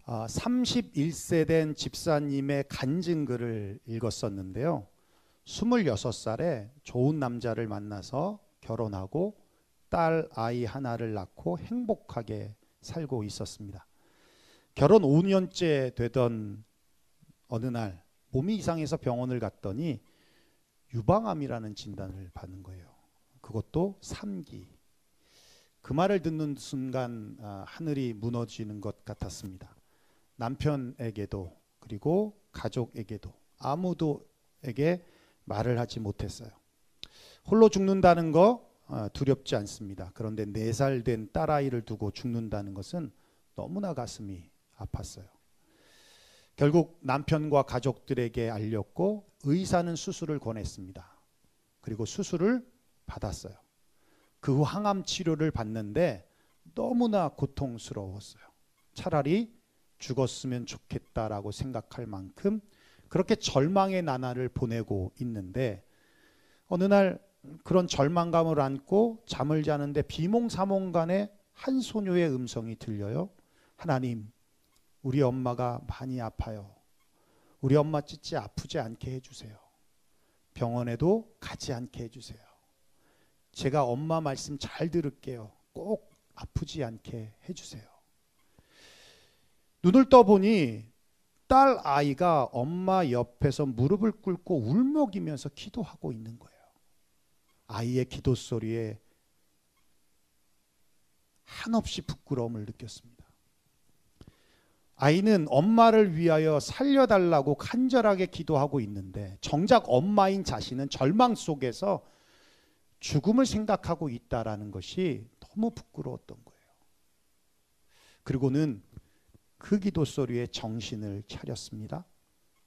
31세 된 집사님의 간증글을 읽었었는데요. 26살에 좋은 남자를 만나서 결혼하고 딸 아이 하나를 낳고 행복하게 살고 있었습니다. 결혼 5년째 되던 어느 날 몸이 이상해서 병원을 갔더니 유방암이라는 진단을 받는 거예요. 그것도 3기. 그 말을 듣는 순간 하늘이 무너지는 것 같았습니다. 남편에게도 그리고 가족에게도 아무도에게 말을 하지 못했어요. 홀로 죽는다는 거 두렵지 않습니다. 그런데 4살 된 딸아이를 두고 죽는다는 것은 너무나 가슴이 아팠어요. 결국 남편과 가족들에게 알렸고 의사는 수술을 권했습니다. 그리고 수술을 받았어요. 그 후 항암 치료를 받는데 너무나 고통스러웠어요. 차라리 죽었으면 좋겠다라고 생각할 만큼 그렇게 절망의 나날을 보내고 있는데 어느 날 그런 절망감을 안고 잠을 자는데 비몽사몽간에 한 소녀의 음성이 들려요. 하나님, 우리 엄마가 많이 아파요. 우리 엄마 찌찌 아프지 않게 해주세요. 병원에도 가지 않게 해주세요. 제가 엄마 말씀 잘 들을게요. 꼭 아프지 않게 해주세요. 눈을 떠보니 딸 아이가 엄마 옆에서 무릎을 꿇고 울먹이면서 기도하고 있는 거예요. 아이의 기도 소리에 한없이 부끄러움을 느꼈습니다. 아이는 엄마를 위하여 살려달라고 간절하게 기도하고 있는데 정작 엄마인 자신은 절망 속에서 죽음을 생각하고 있다라는 것이 너무 부끄러웠던 거예요. 그리고는 그 기도 소리에 정신을 차렸습니다.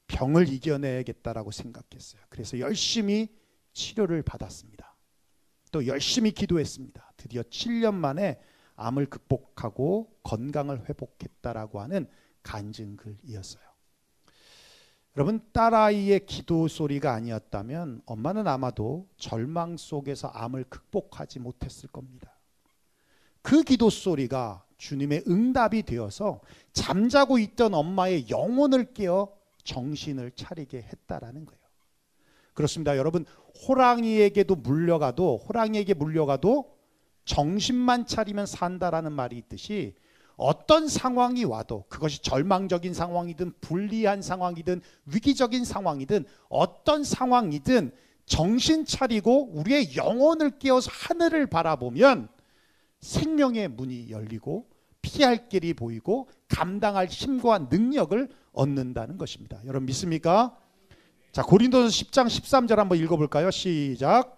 병을 이겨내야겠다라고 생각했어요. 그래서 열심히 치료를 받았습니다. 또 열심히 기도했습니다. 드디어 7년 만에 암을 극복하고 건강을 회복했다라고 하는 간증글이었어요. 여러분, 딸아이의 기도 소리가 아니었다면 엄마는 아마도 절망 속에서 암을 극복하지 못했을 겁니다. 그 기도 소리가 주님의 응답이 되어서 잠자고 있던 엄마의 영혼을 깨어 정신을 차리게 했다라는 거예요. 그렇습니다. 여러분, 호랑이에게 물려가도 정신만 차리면 산다라는 말이 있듯이 어떤 상황이 와도 그것이 절망적인 상황이든 불리한 상황이든 위기적인 상황이든 어떤 상황이든 정신 차리고 우리의 영혼을 깨워서 하늘을 바라보면 생명의 문이 열리고 피할 길이 보이고 감당할 힘과 능력을 얻는다는 것입니다. 여러분 믿습니까? 자, 고린도서 10장 13절 한번 읽어볼까요? 시작.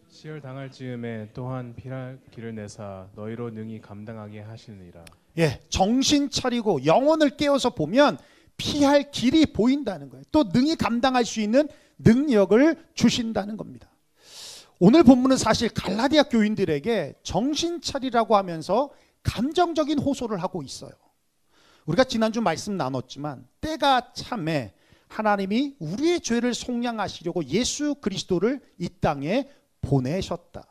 시열 당할 즈음에 또한 피할 길을 내사 너희로 능히 감당하게 하시느니라. 예, 정신 차리고 영혼을 깨워서 보면 피할 길이 보인다는 거예요. 또 능히 감당할 수 있는 능력을 주신다는 겁니다. 오늘 본문은 사실 갈라디아 교인들에게 정신 차리라고 하면서 감정적인 호소를 하고 있어요. 우리가 지난주 말씀 나눴지만 때가 참에 하나님이 우리의 죄를 속량하시려고 예수 그리스도를 이 땅에 보내셨다.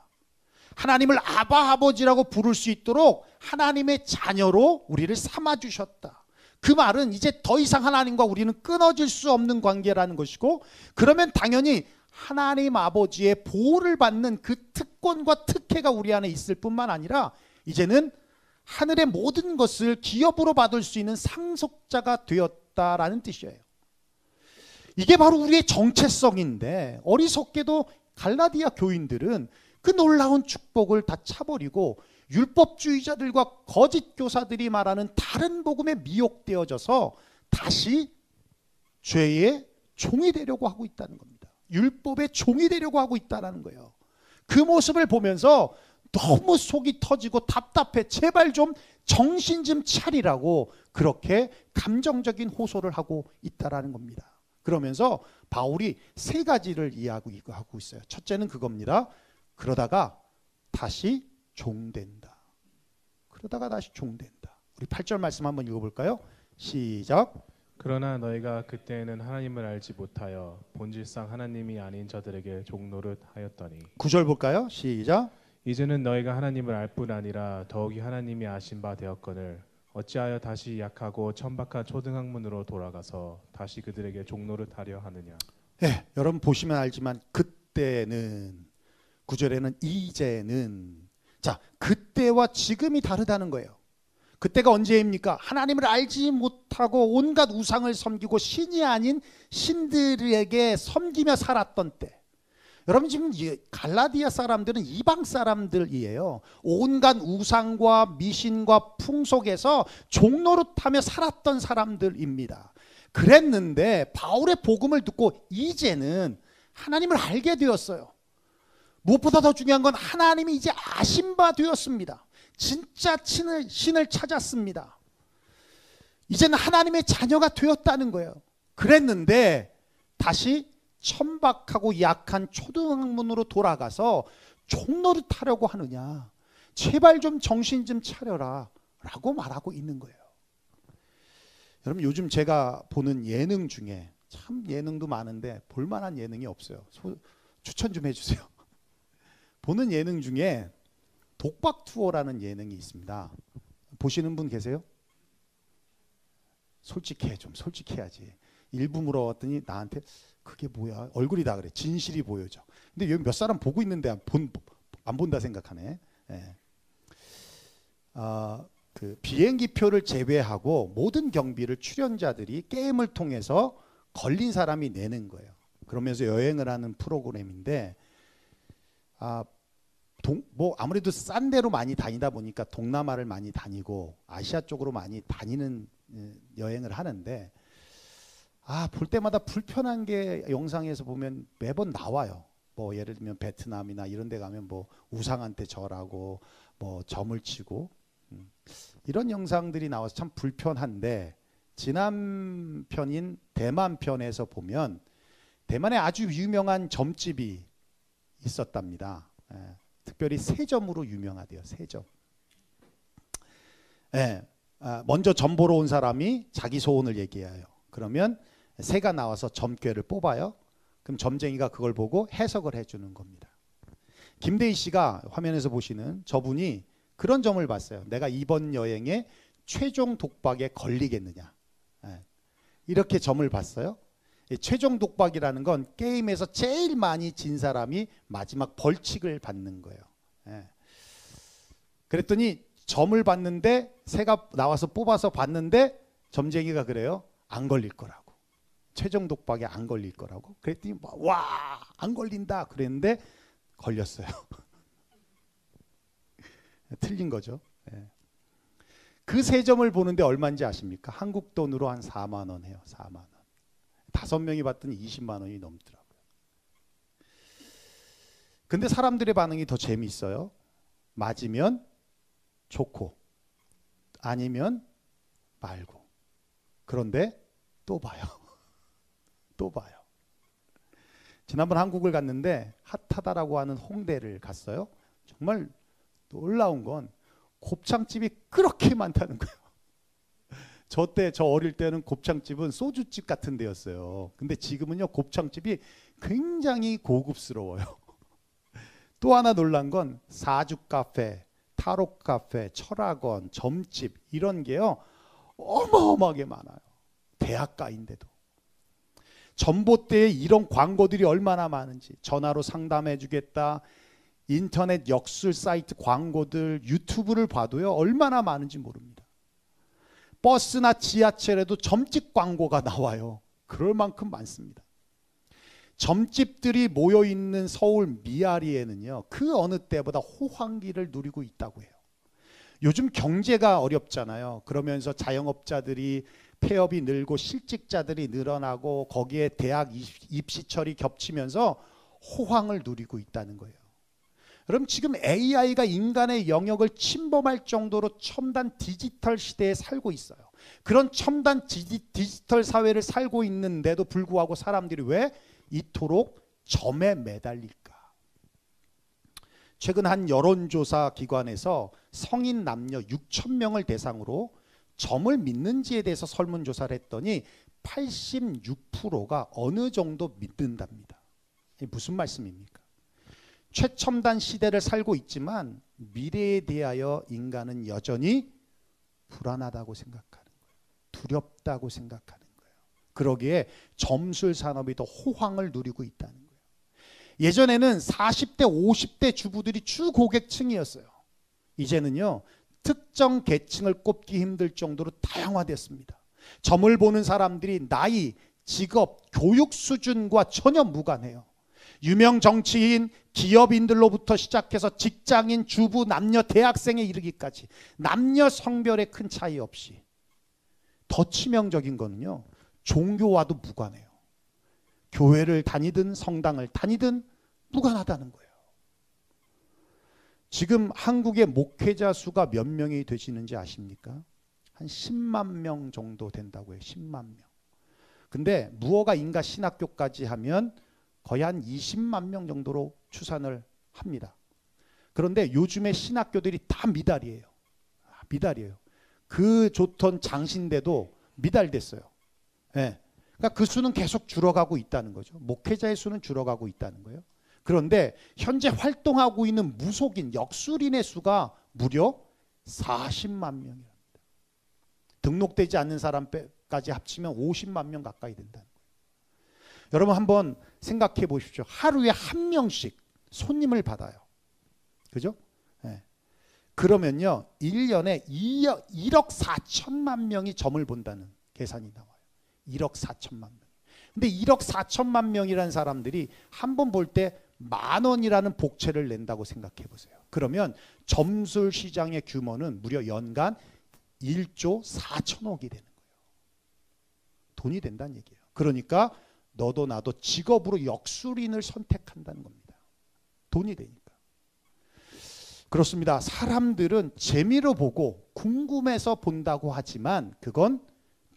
하나님을 아바 아버지라고 부를 수 있도록 하나님의 자녀로 우리를 삼아주셨다. 그 말은 이제 더 이상 하나님과 우리는 끊어질 수 없는 관계라는 것이고, 그러면 당연히 하나님 아버지의 보호를 받는 그 특권과 특혜가 우리 안에 있을 뿐만 아니라 이제는 하늘의 모든 것을 기업으로 받을 수 있는 상속자가 되었다라는 뜻이에요. 이게 바로 우리의 정체성인데 어리석게도 갈라디아 교인들은 그 놀라운 축복을 다 차버리고 율법주의자들과 거짓 교사들이 말하는 다른 복음에 미혹되어져서 다시 죄의 종이 되려고 하고 있다는 겁니다. 율법의 종이 되려고 하고 있다는 거예요. 그 모습을 보면서 너무 속이 터지고 답답해. 제발 좀 정신 좀 차리라고 그렇게 감정적인 호소를 하고 있다는 겁니다. 그러면서 바울이 3가지를 이야기하고 있어요. 첫째는 그겁니다. 그러다가 다시 종된다. 그러다가 다시 종된다. 우리 8절 말씀 한번 읽어볼까요? 시작. 그러나 너희가 그때에는 하나님을 알지 못하여 본질상 하나님이 아닌 자들에게 종노릇 하였더니. 9절 볼까요? 시작. 이제는 너희가 하나님을 알 뿐 아니라 더욱이 하나님이 아신 바 되었거늘 어찌하여 다시 약하고 천박한 초등학문으로 돌아가서 다시 그들에게 종로를 하려 하느냐. 네, 여러분 보시면 알지만 그때는 9절에는 이제는 자 그때와 지금이 다르다는 거예요. 그때가 언제입니까? 하나님을 알지 못하고 온갖 우상을 섬기고 신이 아닌 신들에게 섬기며 살았던 때. 여러분 지금 갈라디아 사람들은 이방 사람들이에요. 온갖 우상과 미신과 풍속에서 종노릇하며 살았던 사람들입니다. 그랬는데 바울의 복음을 듣고 이제는 하나님을 알게 되었어요. 무엇보다 더 중요한 건 하나님이 이제 아신 바 되었습니다. 진짜 신을 찾았습니다. 이제는 하나님의 자녀가 되었다는 거예요. 그랬는데 다시 천박하고 약한 초등학문으로 돌아가서 종노릇하려고 하느냐. 제발 좀 정신 좀 차려라 라고 말하고 있는 거예요. 여러분 요즘 제가 보는 예능 중에 참 예능도 많은데 볼만한 예능이 없어요. 추천 좀 해주세요. 보는 예능 중에 독박 투어라는 예능이 있습니다. 보시는 분 계세요? 솔직해, 좀 솔직해야지. 일부 물어봤더니 나한테 그게 뭐야? 얼굴이 다 그래. 진실이 보여져. 근데 여기 몇 사람 보고 있는데 안 본다 생각하네. 예. 그 비행기 표를 제외하고 모든 경비를 출연자들이 게임을 통해서 걸린 사람이 내는 거예요. 그러면서 여행을 하는 프로그램인데 뭐 아무래도 싼 데로 많이 다니다 보니까 동남아를 많이 다니고 아시아 쪽으로 많이 다니는 여행을 하는데 볼 때마다 불편한 게 영상에서 보면 매번 나와요. 뭐 예를 들면 베트남이나 이런 데 가면 뭐 우상한테 절하고 뭐 점을 치고 이런 영상들이 나와서 참 불편한데 지난 편인 대만 편에서 보면 대만에 아주 유명한 점집이 있었답니다. 특별히 세점으로 유명하대요. 세점. 먼저 점 보러 온 사람이 자기 소원을 얘기해요. 그러면 새가 나와서 점괘를 뽑아요. 그럼 점쟁이가 그걸 보고 해석을 해주는 겁니다. 김대희 씨가 화면에서 보시는 저분이 그런 점을 봤어요. 내가 이번 여행에 최종 독박에 걸리겠느냐. 이렇게 점을 봤어요. 최종 독박이라는 건 게임에서 제일 많이 진 사람이 마지막 벌칙을 받는 거예요. 그랬더니 점을 봤는데 새가 나와서 뽑아서 봤는데 점쟁이가 그래요. 안 걸릴 거라고. 최종 독박에 안 걸릴 거라고. 그랬더니 와, 안 걸린다 그랬는데 걸렸어요. 틀린 거죠. 그 세 점을 보는데 얼마인지 아십니까? 한국 돈으로 한 4만 원 해요. 4만 원. 5명이 봤더니 20만 원이 넘더라고요. 근데 사람들의 반응이 더 재미있어요. 맞으면 좋고 아니면 말고. 그런데 또 봐요. 또 봐요. 지난번 한국을 갔는데 핫하다라고 하는 홍대를 갔어요. 정말 놀라운 건 곱창집이 그렇게 많다는 거예요. 저 어릴 때는 곱창집은 소주집 같은 데였어요. 근데 지금은요 곱창집이 굉장히 고급스러워요. 또 하나 놀란 건 사주 카페, 타로 카페, 철학원, 점집 이런 게요 어마어마하게 많아요. 대학가인데도. 전봇대에 이런 광고들이 얼마나 많은지. 전화로 상담해 주겠다. 인터넷 역술 사이트 광고들, 유튜브를 봐도요 얼마나 많은지 모릅니다. 버스나 지하철에도 점집 광고가 나와요. 그럴 만큼 많습니다. 점집들이 모여있는 서울 미아리에는요 그 어느 때보다 호황기를 누리고 있다고 해요. 요즘 경제가 어렵잖아요. 그러면서 자영업자들이 폐업이 늘고 실직자들이 늘어나고 거기에 대학 입시철이 겹치면서 호황을 누리고 있다는 거예요. 그럼 지금 AI가 인간의 영역을 침범할 정도로 첨단 디지털 시대에 살고 있어요. 그런 첨단 디지털 사회를 살고 있는데도 불구하고 사람들이 왜 이토록 점에 매달릴까? 최근 한 여론조사 기관에서 성인 남녀 6,000명을 대상으로 점을 믿는지에 대해서 설문조사를 했더니 86%가 어느 정도 믿는답니다. 이게 무슨 말씀입니까? 최첨단 시대를 살고 있지만 미래에 대하여 인간은 여전히 불안하다고 생각하는 거예요. 두렵다고 생각하는 거예요. 그러기에 점술 산업이 더 호황을 누리고 있다는 거예요. 예전에는 40대, 50대 주부들이 주 고객층이었어요. 이제는요, 특정 계층을 꼽기 힘들 정도로 다양화됐습니다. 점을 보는 사람들이 나이, 직업, 교육 수준과 전혀 무관해요. 유명 정치인, 기업인들로부터 시작해서 직장인, 주부, 남녀, 대학생에 이르기까지 남녀 성별에 큰 차이 없이. 더 치명적인 거는요, 종교와도 무관해요. 교회를 다니든 성당을 다니든 무관하다는 거예요. 지금 한국의 목회자 수가 몇 명이 되시는지 아십니까? 한 10만 명 정도 된다고 해요. 10만 명. 근데 무허가 인가 신학교까지 하면 거의 한 20만 명 정도로 추산을 합니다. 그런데 요즘에 신학교들이 다 미달이에요. 미달이에요. 그 좋던 장신대도 미달됐어요. 네. 그러니까 그 수는 계속 줄어가고 있다는 거죠. 목회자의 수는 줄어가고 있다는 거예요. 그런데 현재 활동하고 있는 무속인, 역술인의 수가 무려 40만 명이랍니다. 등록되지 않는 사람까지 합치면 50만 명 가까이 된다는 거예요. 여러분 한번 생각해 보십시오. 하루에 한 명씩 손님을 받아요. 그죠? 네. 그러면요, 1년에 1억 4천만 명이 점을 본다는 계산이 나와요. 1억 4천만 명. 근데 1억 4천만 명이라는 사람들이 한 번 볼 때 10,000원이라는 복채를 낸다고 생각해 보세요. 그러면 점술 시장의 규모는 무려 연간 1조 4천억이 되는 거예요. 돈이 된다는 얘기예요. 그러니까 너도 나도 직업으로 역술인을 선택한다는 겁니다. 돈이 되니까. 그렇습니다. 사람들은 재미로 보고 궁금해서 본다고 하지만 그건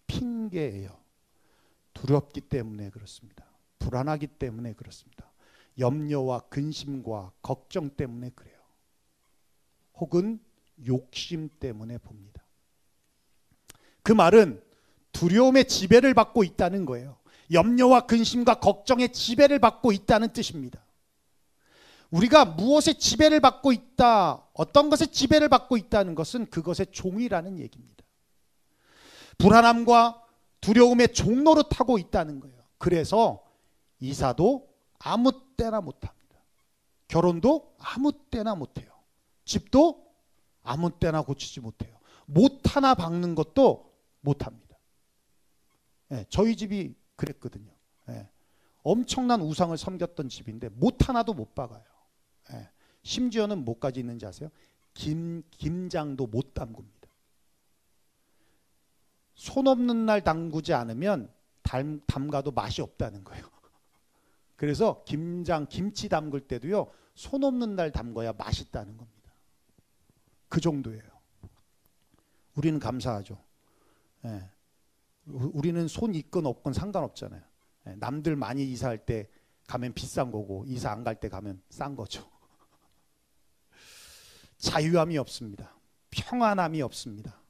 핑계예요. 두렵기 때문에 그렇습니다. 불안하기 때문에 그렇습니다. 염려와 근심과 걱정 때문에 그래요. 혹은 욕심 때문에 봅니다. 그 말은 두려움의 지배를 받고 있다는 거예요. 염려와 근심과 걱정의 지배를 받고 있다는 뜻입니다. 우리가 무엇의 지배를 받고 있다, 어떤 것의 지배를 받고 있다는 것은 그것의 종이라는 얘기입니다. 불안함과 두려움의 종로로 타고 있다는 거예요. 그래서 이사도 아무 때나 못합니다. 결혼도 아무 때나 못해요. 집도 아무 때나 고치지 못해요. 못 하나 박는 것도 못합니다. 네, 저희 집이 그랬거든요. 네, 엄청난 우상을 섬겼던 집인데 못 하나도 못 박아요. 네, 심지어는 뭐까지 있는지 아세요? 김장도 못 담굽니다. 손 없는 날 담그지 않으면 담가도 맛이 없다는 거예요. 그래서 김치 담글 때도요, 손 없는 날 담궈야 맛있다는 겁니다. 그 정도예요. 우리는 감사하죠. 예. 우리는 손 있건 없건 상관없잖아요. 예. 남들 많이 이사할 때 가면 비싼 거고 이사 안 갈 때 가면 싼 거죠. 자유함이 없습니다. 평안함이 없습니다.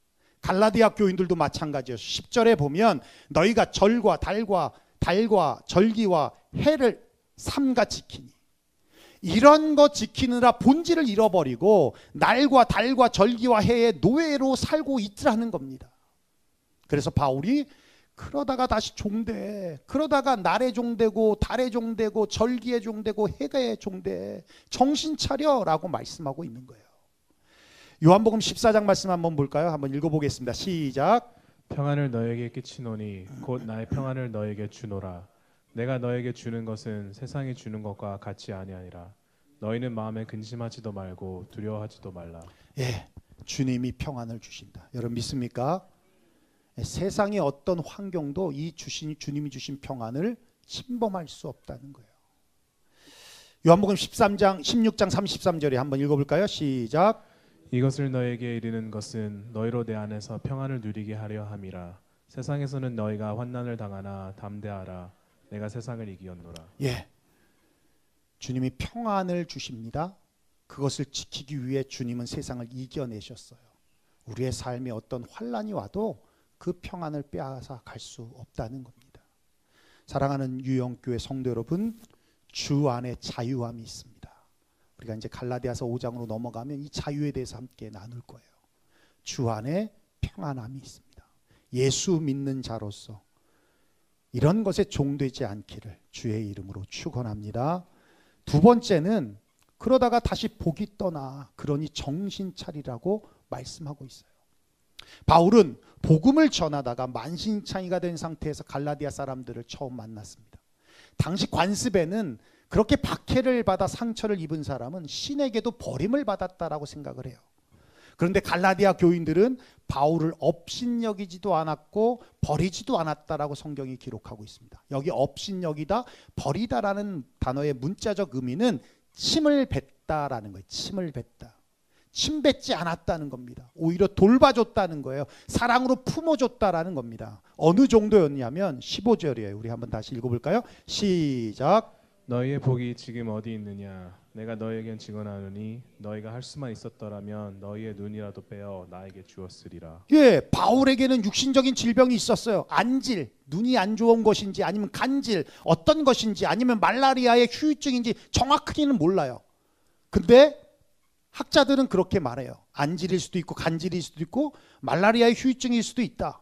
갈라디아 교인들도 마찬가지예요. 10절에 보면 너희가 절과 달과 절기와 해를 삼가 지키니, 이런 거 지키느라 본질을 잃어버리고 날과 달과 절기와 해의 노예로 살고 있더라는 겁니다. 그래서 바울이 그러다가 다시 종돼, 그러다가 날에 종되고 달에 종되고 절기에 종되고 해에 종돼, 정신 차려라고 말씀하고 있는 거예요. 요한복음 14장 말씀 한번 볼까요? 한번 읽어보겠습니다. 시작. 평안을 너에게 끼치노니 곧 나의 평안을 너에게 주노라. 내가 너에게 주는 것은 세상이 주는 것과 같이 아니하니라. 너희는 마음에 근심하지도 말고 두려워하지도 말라. 예, 주님이 평안을 주신다. 여러분 믿습니까? 세상의 어떤 환경도 이 주님이 주신 평안을 침범할 수 없다는 거예요. 요한복음 16장 33절에 한번 읽어볼까요? 시작. 이것을 너에게 이르는 것은 너희로 내 안에서 평안을 누리게 하려 함이라. 세상에서는 너희가 환난을 당하나 담대하라. 내가 세상을 이기었노라. 예, 주님이 평안을 주십니다. 그것을 지키기 위해 주님은 세상을 이겨내셨어요. 우리의 삶에 어떤 환난이 와도 그 평안을 빼앗아 갈 수 없다는 겁니다. 사랑하는 유영교회 성도 여러분, 주 안에 자유함이 있습니다. 우리가 이제 갈라디아서 5장으로 넘어가면 이 자유에 대해서 함께 나눌 거예요. 주 안에 평안함이 있습니다. 예수 믿는 자로서 이런 것에 종되지 않기를 주의 이름으로 축원합니다. 두 번째는 그러다가 다시 복이 떠나 그러니 정신 차리라고 말씀하고 있어요. 바울은 복음을 전하다가 만신창이가 된 상태에서 갈라디아 사람들을 처음 만났습니다. 당시 관습에는 그렇게 박해를 받아 상처를 입은 사람은 신에게도 버림을 받았다라고 생각을 해요. 그런데 갈라디아 교인들은 바울을 업신여기지도 않았고 버리지도 않았다라고 성경이 기록하고 있습니다. 여기 업신여기다, 버리다라는 단어의 문자적 의미는 침을 뱉다라는 거예요. 침을 뱉다. 침 뱉지 않았다는 겁니다. 오히려 돌봐줬다는 거예요. 사랑으로 품어줬다라는 겁니다. 어느 정도였냐면 15절이에요. 우리 한번 다시 읽어볼까요? 시작. 너희의 복이 지금 어디 있느냐? 내가 너희에겐 증언하노니 너희가 할 수만 있었더라면 너희의 눈이라도 빼어 나에게 주었으리라. 예, 바울에게는 육신적인 질병이 있었어요. 안질, 눈이 안 좋은 것인지 아니면 간질, 어떤 것인지 아니면 말라리아의 후유증인지 정확하게는 몰라요. 근데 학자들은 그렇게 말해요. 안질일 수도 있고 간질일 수도 있고 말라리아의 후유증일 수도 있다.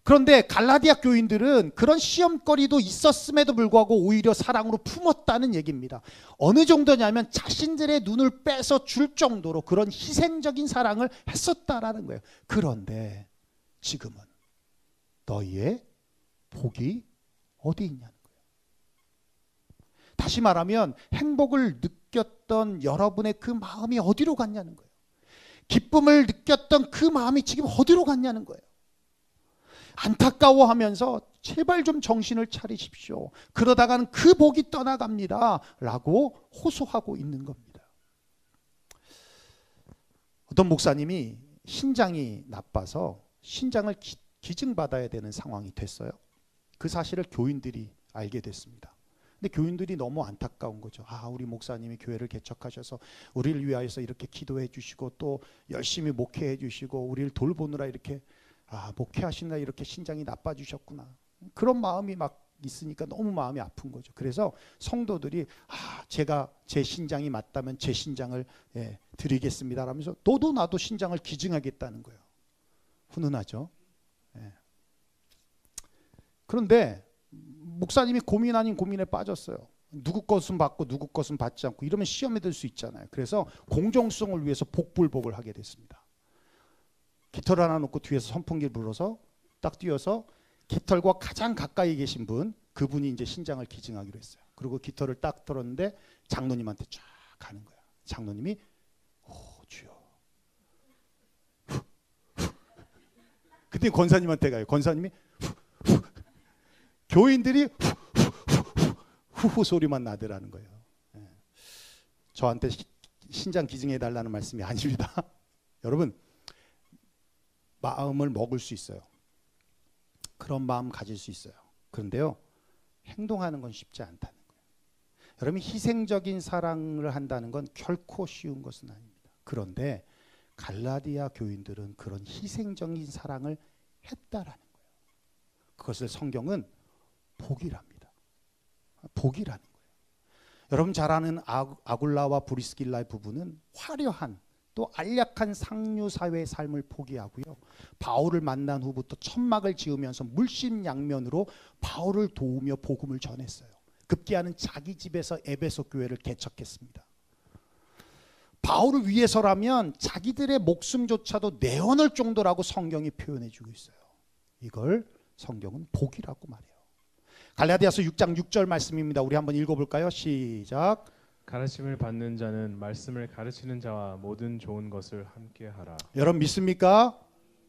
그런데 갈라디아 교인들은 그런 시험거리도 있었음에도 불구하고 오히려 사랑으로 품었다는 얘기입니다. 어느 정도냐면 자신들의 눈을 빼서 줄 정도로 그런 희생적인 사랑을 했었다라는 거예요. 그런데 지금은 너희의 복이 어디 있냐는 거예요. 다시 말하면 행복을 느꼈던 여러분의 그 마음이 어디로 갔냐는 거예요. 기쁨을 느꼈던 그 마음이 지금 어디로 갔냐는 거예요. 안타까워하면서 제발 좀 정신을 차리십시오. 그러다가는 그 복이 떠나갑니다. 라고 호소하고 있는 겁니다. 어떤 목사님이 신장이 나빠서 신장을 기증받아야 되는 상황이 됐어요. 그 사실을 교인들이 알게 됐습니다. 근데 교인들이 너무 안타까운 거죠. 아, 우리 목사님이 교회를 개척하셔서 우리를 위하여서 이렇게 기도해 주시고 또 열심히 목회해 주시고 우리를 돌보느라 이렇게 목회하시느라 이렇게 신장이 나빠지셨구나. 그런 마음이 막 있으니까 너무 마음이 아픈 거죠. 그래서 성도들이 제가 제 신장이 맞다면 제 신장을 드리겠습니다 라면서 너도 나도 신장을 기증하겠다는 거예요. 훈훈하죠. 그런데 목사님이 고민 아닌 고민에 빠졌어요. 누구 것은 받고 누구 것은 받지 않고 이러면 시험에 들 수 있잖아요. 그래서 공정성을 위해서 복불복을 하게 됐습니다. 깃털 하나 놓고 뒤에서 선풍기를 불어서 딱 뛰어서 깃털과 가장 가까이 계신 분, 그분이 이제 신장을 기증하기로 했어요. 그리고 깃털을 딱 들었는데 장로님한테 쫙 가는 거야. 장로님이 주여. 그때 권사님한테 가요. 권사님이 교인들이 후후 소리만 나더라는 거예요. 저한테 신장 기증해 달라는 말씀이 아닙니다. 여러분, 마음을 먹을 수 있어요. 그런 마음 가질 수 있어요. 그런데요, 행동하는 건 쉽지 않다는 거예요. 여러분, 희생적인 사랑을 한다는 건 결코 쉬운 것은 아닙니다. 그런데 갈라디아 교인들은 그런 희생적인 사랑을 했다라는 거예요. 그것을 성경은 복이랍니다. 복이라는 거예요. 여러분 잘 아는 아굴라와 브리스길라의 부부는 화려한 또 안락한 상류사회의 삶을 포기하고요. 바울을 만난 후부터 천막을 지으면서 물심양면으로 바울을 도우며 복음을 전했어요. 급기야는 자기 집에서 에베소 교회를 개척했습니다. 바울을 위해서라면 자기들의 목숨조차도 내어놓을 정도라고 성경이 표현해주고 있어요. 이걸 성경은 복이라고 말해요. 갈라디아서 6장 6절 말씀입니다. 우리 한번 읽어볼까요? 시작. 가르침을 받는 자는 말씀을 가르치는 자와 모든 좋은 것을 함께 하라. 여러분 믿습니까?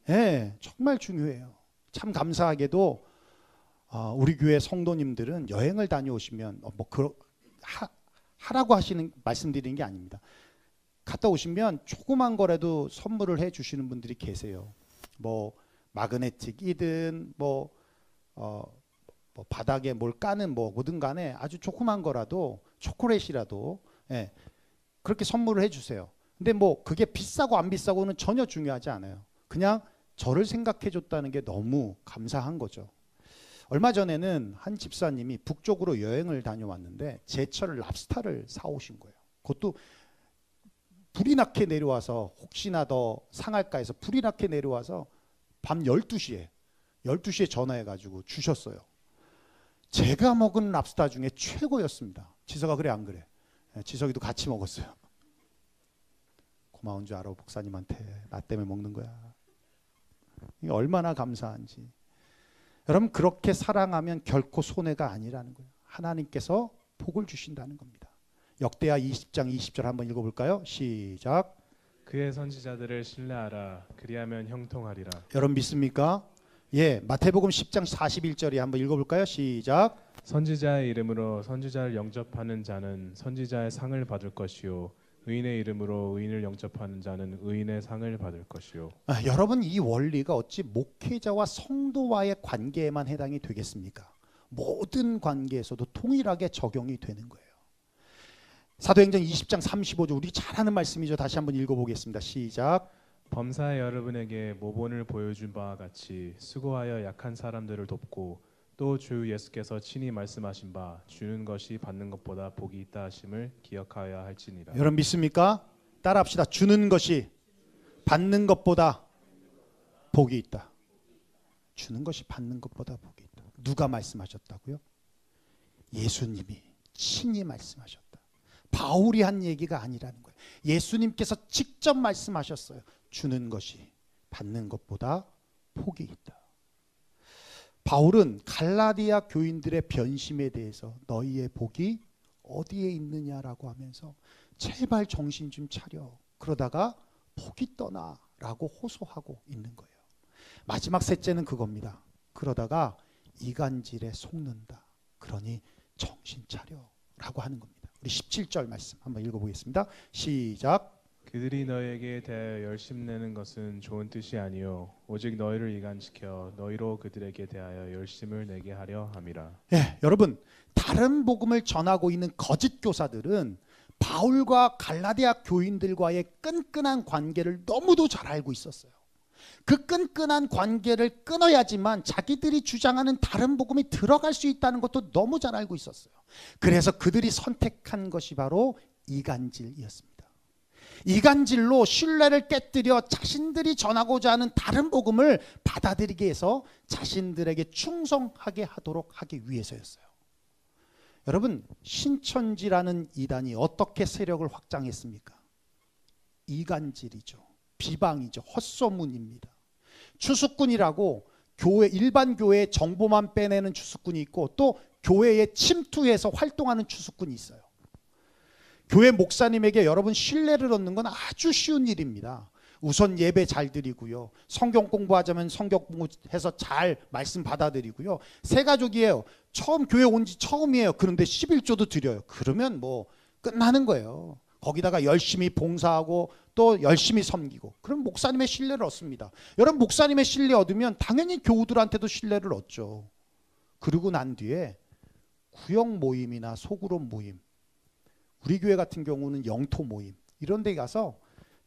네, 정말 중요해요. 참 감사하게도 우리 교회 성도님들은 여행을 다녀오시면 하라고 하시는 말씀드리는 게 아닙니다. 갔다 오시면 조그만 거라도 선물을 해주시는 분들이 계세요. 뭐 마그네틱이든 뭐 바닥에 뭘 까는 뭐든 간에 아주 조그만 거라도 초콜릿이라도 그렇게 선물을 해주세요. 근데 뭐 그게 비싸고 안 비싸고는 전혀 중요하지 않아요. 그냥 저를 생각해 줬다는 게 너무 감사한 거죠. 얼마 전에는 한 집사님이 북쪽으로 여행을 다녀왔는데 제철 랍스타를 사오신 거예요. 그것도 불이 나게 내려와서 혹시나 더 상할까 해서 불이 나게 내려와서 밤 12시에 전화해가지고 주셨어요. 제가 먹은 랍스터 중에 최고였습니다. 지석아 그래 안 그래? 지석이도 같이 먹었어요. 고마운 줄 알아. 목사님한테 나 때문에 먹는 거야. 이게 얼마나 감사한지. 여러분 그렇게 사랑하면 결코 손해가 아니라는 거예요. 하나님께서 복을 주신다는 겁니다. 역대하 20장 20절 한번 읽어볼까요? 시작. 그의 선지자들을 신뢰하라. 그리하면 형통하리라. 여러분 믿습니까? 예, 마태복음 10장 41절에 한번 읽어볼까요? 시작. 선지자의 이름으로 선지자를 영접하는 자는 선지자의 상을 받을 것이요 의인의 이름으로 의인을 영접하는 자는 의인의 상을 받을 것이요. 여러분 이 원리가 어찌 목회자와 성도와의 관계에만 해당이 되겠습니까? 모든 관계에서도 동일하게 적용이 되는 거예요. 사도행전 20장 35절 우리 잘 아는 말씀이죠. 다시 한번 읽어보겠습니다. 시작. 범사의 여러분에게 모본을 보여준 바와 같이 수고하여 약한 사람들을 돕고 또 주 예수께서 친히 말씀하신 바 주는 것이 받는 것보다 복이 있다 하심을 기억하여야 할지니라. 여러분 믿습니까? 따라합시다. 주는 것이 받는 것보다 복이 있다. 주는 것이 받는 것보다 복이 있다. 누가 말씀하셨다고요? 예수님이 친히 말씀하셨다. 바울이 한 얘기가 아니라는 거예요. 예수님께서 직접 말씀하셨어요. 주는 것이 받는 것보다 복이 있다. 바울은 갈라디아 교인들의 변심에 대해서 너희의 복이 어디에 있느냐라고 하면서 제발 정신 좀 차려. 그러다가 복이 떠나라고 호소하고 있는 거예요. 마지막 셋째는 그겁니다. 그러다가 이간질에 속는다. 그러니 정신 차려라고 하는 겁니다. 우리 17절 말씀 한번 읽어보겠습니다. 시작. 그들이 너희에게 대하여 열심내는 것은 좋은 뜻이 아니요 오직 너희를 이간시켜 너희로 그들에게 대하여 열심을 내게 하려 함이라. 예, 여러분 다른 복음을 전하고 있는 거짓 교사들은 바울과 갈라디아 교인들과의 끈끈한 관계를 너무도 잘 알고 있었어요. 그 끈끈한 관계를 끊어야지만 자기들이 주장하는 다른 복음이 들어갈 수 있다는 것도 너무 잘 알고 있었어요. 그래서 그들이 선택한 것이 바로 이간질이었습니다. 이간질로 신뢰를 깨뜨려 자신들이 전하고자 하는 다른 복음을 받아들이게 해서 자신들에게 충성하게 하도록 하기 위해서였어요. 여러분 신천지라는 이단이 어떻게 세력을 확장했습니까? 이간질이죠. 비방이죠. 헛소문입니다. 추수꾼이라고 교회 일반 교회의 정보만 빼내는 추수꾼이 있고 또 교회에 침투해서 활동하는 추수꾼이 있어요. 교회 목사님에게 여러분 신뢰를 얻는 건 아주 쉬운 일입니다. 우선 예배 잘 드리고요. 성경 공부하자면 성경 공부해서 잘 말씀 받아들이고요. 새 가족이에요. 처음 교회 온 지 처음이에요. 그런데 11조도 드려요. 그러면 뭐 끝나는 거예요. 거기다가 열심히 봉사하고 또 열심히 섬기고 그럼 목사님의 신뢰를 얻습니다. 여러분 목사님의 신뢰 얻으면 당연히 교우들한테도 신뢰를 얻죠. 그러고 난 뒤에 구역 모임이나 소그룹 모임, 우리 교회 같은 경우는 영토 모임 이런 데 가서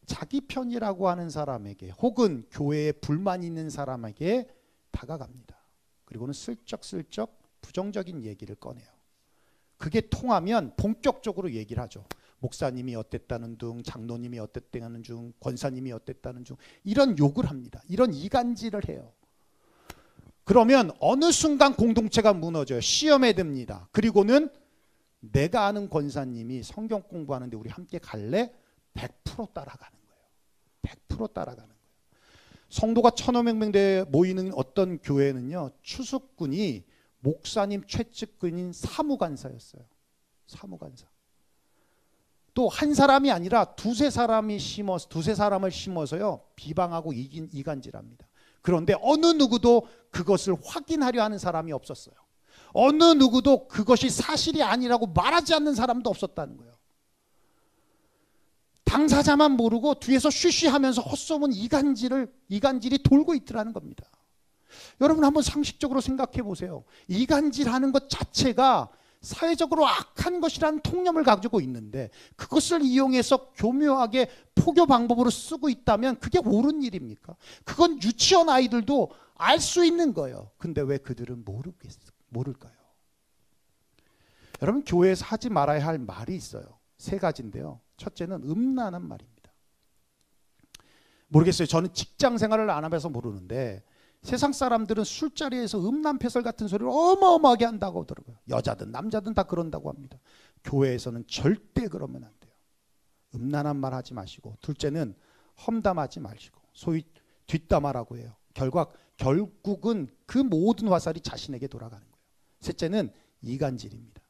자기 편이라고 하는 사람에게 혹은 교회에 불만 있는 사람에게 다가갑니다. 그리고는 슬쩍슬쩍 부정적인 얘기를 꺼내요. 그게 통하면 본격적으로 얘기를 하죠. 목사님이 어땠다는 둥, 장로님이 어땠다는 중, 권사님이 어땠다는 중 이런 욕을 합니다. 이런 이간질을 해요. 그러면 어느 순간 공동체가 무너져요. 시험에 듭니다. 그리고는 내가 아는 권사님이 성경 공부하는데 우리 함께 갈래? 100% 따라가는 거예요. 100% 따라가는 거예요. 성도가 1,500명대 모이는 어떤 교회는요. 추수꾼이 목사님 최측근인 사무관사였어요. 사무관사. 또 한 사람이 아니라 두세 사람을 심어서요. 비방하고 이간질합니다. 그런데 어느 누구도 그것을 확인하려 하는 사람이 없었어요. 어느 누구도 그것이 사실이 아니라고 말하지 않는 사람도 없었다는 거예요. 당사자만 모르고 뒤에서 쉬쉬하면서 헛소문 이간질이 돌고 있더라는 겁니다. 여러분 한번 상식적으로 생각해 보세요. 이간질하는 것 자체가 사회적으로 악한 것이라는 통념을 가지고 있는데 그것을 이용해서 교묘하게 포교 방법으로 쓰고 있다면 그게 옳은 일입니까? 그건 유치원 아이들도 알 수 있는 거예요. 근데 왜 그들은 모를까요? 여러분 교회에서 하지 말아야 할 말이 있어요. 세 가지인데요. 첫째는 음란한 말입니다. 모르겠어요. 저는 직장 생활을 안 하면서 모르는데 세상 사람들은 술자리에서 음란패설 같은 소리를 어마어마하게 한다고 하더라고요. 여자든 남자든 다 그런다고 합니다. 교회에서는 절대 그러면 안 돼요. 음란한 말 하지 마시고, 둘째는 험담하지 마시고, 소위 뒷담화라고 해요. 결국은 그 모든 화살이 자신에게 돌아가는 거예요. 셋째는 이간질입니다.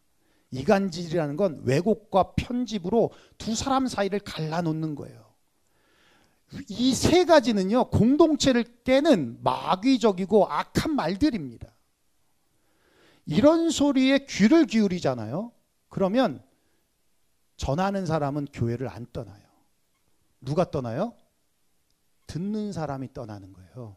이간질이라는 건 왜곡과 편집으로 두 사람 사이를 갈라놓는 거예요. 이 세 가지는요, 공동체를 깨는 마귀적이고 악한 말들입니다. 이런 소리에 귀를 기울이잖아요. 그러면 전하는 사람은 교회를 안 떠나요. 누가 떠나요? 듣는 사람이 떠나는 거예요.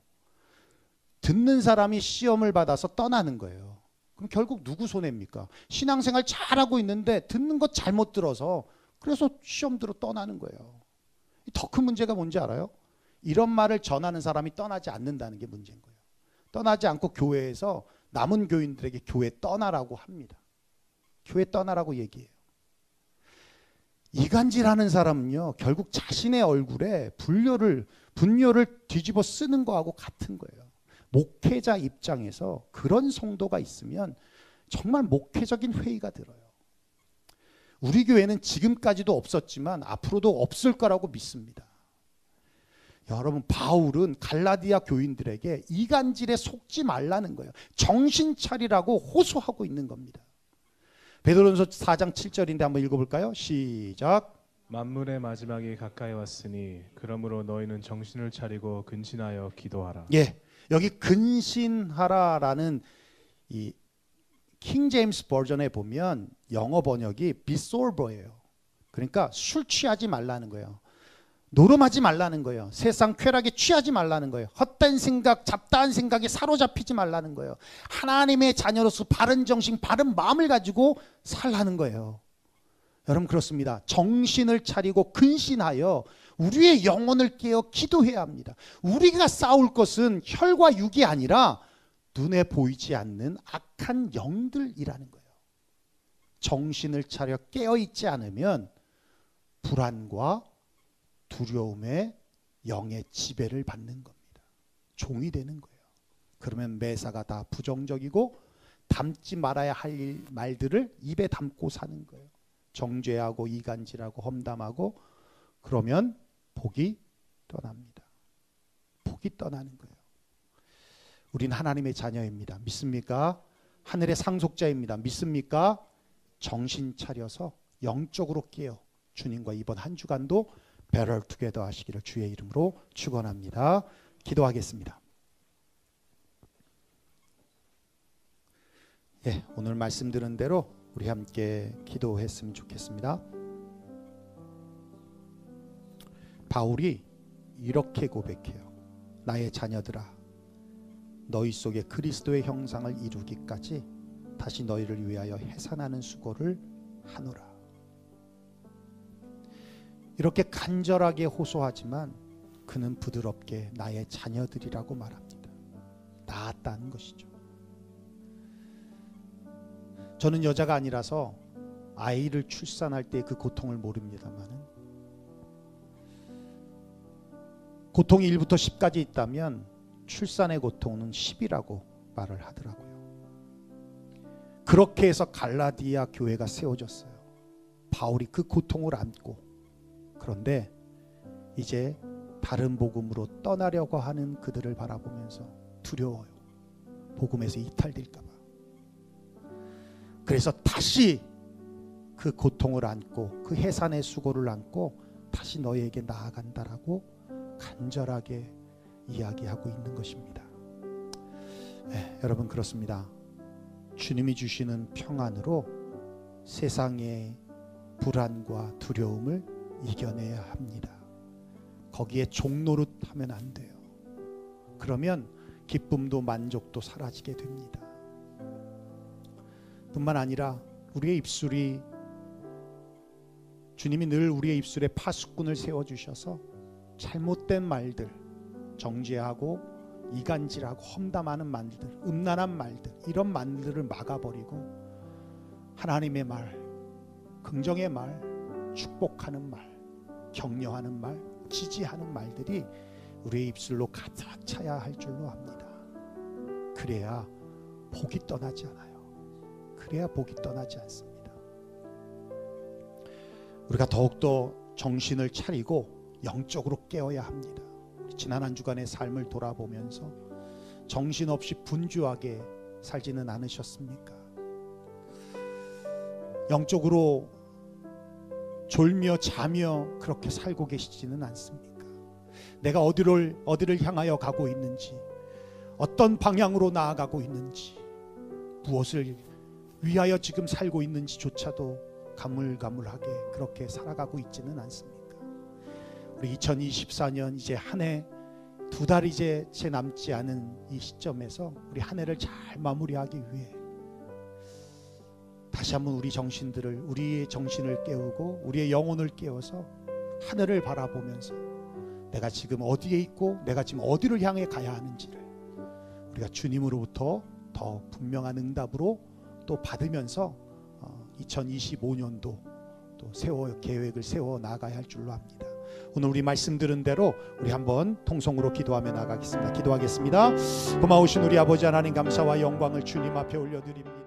듣는 사람이 시험을 받아서 떠나는 거예요. 그럼 결국 누구 손해입니까? 신앙생활 잘하고 있는데 듣는 것 잘못 들어서 그래서 시험 들어 떠나는 거예요. 더 큰 문제가 뭔지 알아요? 이런 말을 전하는 사람이 떠나지 않는다는 게 문제인 거예요. 떠나지 않고 교회에서 남은 교인들에게 교회 떠나라고 합니다. 교회 떠나라고 얘기해요. 이간질하는 사람은요, 결국 자신의 얼굴에 분뇨를 뒤집어 쓰는 거하고 같은 거예요. 목회자 입장에서 그런 성도가 있으면 정말 목회적인 회의가 들어요. 우리 교회는 지금까지도 없었지만 앞으로도 없을 거라고 믿습니다. 여러분, 바울은 갈라디아 교인들에게 이간질에 속지 말라는 거예요. 정신 차리라고 호소하고 있는 겁니다. 베드로전서 4장 7절인데 한번 읽어볼까요? 시작. 만물의 마지막이 가까이 왔으니 그러므로 너희는 정신을 차리고 근신하여 기도하라. 예, 여기 근신하라라는 이 킹 제임스 버전에 보면 영어 번역이 be sober예요. 그러니까 술 취하지 말라는 거예요. 노름하지 말라는 거예요. 세상 쾌락에 취하지 말라는 거예요. 헛된 생각, 잡다한 생각에 사로잡히지 말라는 거예요. 하나님의 자녀로서 바른 정신, 바른 마음을 가지고 살라는 거예요. 여러분, 그렇습니다. 정신을 차리고 근신하여 우리의 영혼을 깨어 기도해야 합니다. 우리가 싸울 것은 혈과 육이 아니라 눈에 보이지 않는 악한 영들이라는 거예요. 정신을 차려 깨어있지 않으면 불안과 두려움에 영의 지배를 받는 겁니다. 종이 되는 거예요. 그러면 매사가 다 부정적이고 담지 말아야 할 말들을 입에 담고 사는 거예요. 정죄하고 이간질하고 험담하고, 그러면 복이 떠납니다. 복이 떠나는 거예요. 우린 하나님의 자녀입니다. 믿습니까? 하늘의 상속자입니다. 믿습니까? 정신 차려서 영적으로 깨어 주님과 이번 한 주간도 Better Together 하시기를 주의 이름으로 축원합니다. 기도하겠습니다. 예, 오늘 말씀 들은 대로 우리 함께 기도했으면 좋겠습니다. 바울이 이렇게 고백해요. 나의 자녀들아, 너희 속에 그리스도의 형상을 이루기까지 다시 너희를 위하여 해산하는 수고를 하노라. 이렇게 간절하게 호소하지만 그는 부드럽게 나의 자녀들이라고 말합니다. 낳았다는 것이죠. 저는 여자가 아니라서 아이를 출산할 때 그 고통을 모릅니다만, 고통이 1부터 10까지 있다면 출산의 고통은 10이라고 말을 하더라고요. 그렇게 해서 갈라디아 교회가 세워졌어요. 바울이 그 고통을 안고, 그런데 이제 다른 복음으로 떠나려고 하는 그들을 바라보면서 두려워요. 복음에서 이탈될까 봐. 그래서 다시 그 고통을 안고 그 해산의 수고를 안고 다시 너희에게 나아간다라고 간절하게 이야기하고 있는 것입니다. 네, 여러분, 그렇습니다. 주님이 주시는 평안으로 세상의 불안과 두려움을 이겨내야 합니다. 거기에 종노릇하면 안 돼요. 그러면 기쁨도 만족도 사라지게 됩니다. 뿐만 아니라 우리의 입술이, 주님이 늘 우리의 입술에 파수꾼을 세워주셔서 잘못된 말들, 정죄하고 이간질하고 험담하는 말들, 음란한 말들, 이런 말들을 막아버리고 하나님의 말, 긍정의 말, 축복하는 말, 격려하는 말, 지지하는 말들이 우리의 입술로 가득 차야 할 줄로 압니다. 그래야 복이 떠나지 않아요. 그래야 복이 떠나지 않습니다. 우리가 더욱더 정신을 차리고 영적으로 깨어야 합니다. 지난 한 주간의 삶을 돌아보면서 정신없이 분주하게 살지는 않으셨습니까? 영적으로 졸며 자며 그렇게 살고 계시지는 않습니까? 내가 어디를 향하여 가고 있는지, 어떤 방향으로 나아가고 있는지, 무엇을 위하여 지금 살고 있는지조차도 가물가물하게 그렇게 살아가고 있지는 않습니까? 우리 2024년 이제 한 해 2달 이제 채 남지 않은 이 시점에서 우리 한 해를 잘 마무리하기 위해 다시 한번 우리의 정신을 깨우고 우리의 영혼을 깨워서 하늘을 바라보면서 내가 지금 어디에 있고 내가 지금 어디를 향해 가야 하는지를 우리가 주님으로부터 더 분명한 응답으로 또 받으면서 2025년도 또 계획을 세워 나가야 할 줄로 압니다. 오늘 우리 말씀 들은 대로 우리 한번 통성으로 기도하며 나가겠습니다. 기도하겠습니다. 고마우신 우리 아버지 하나님, 감사와 영광을 주님 앞에 올려드립니다.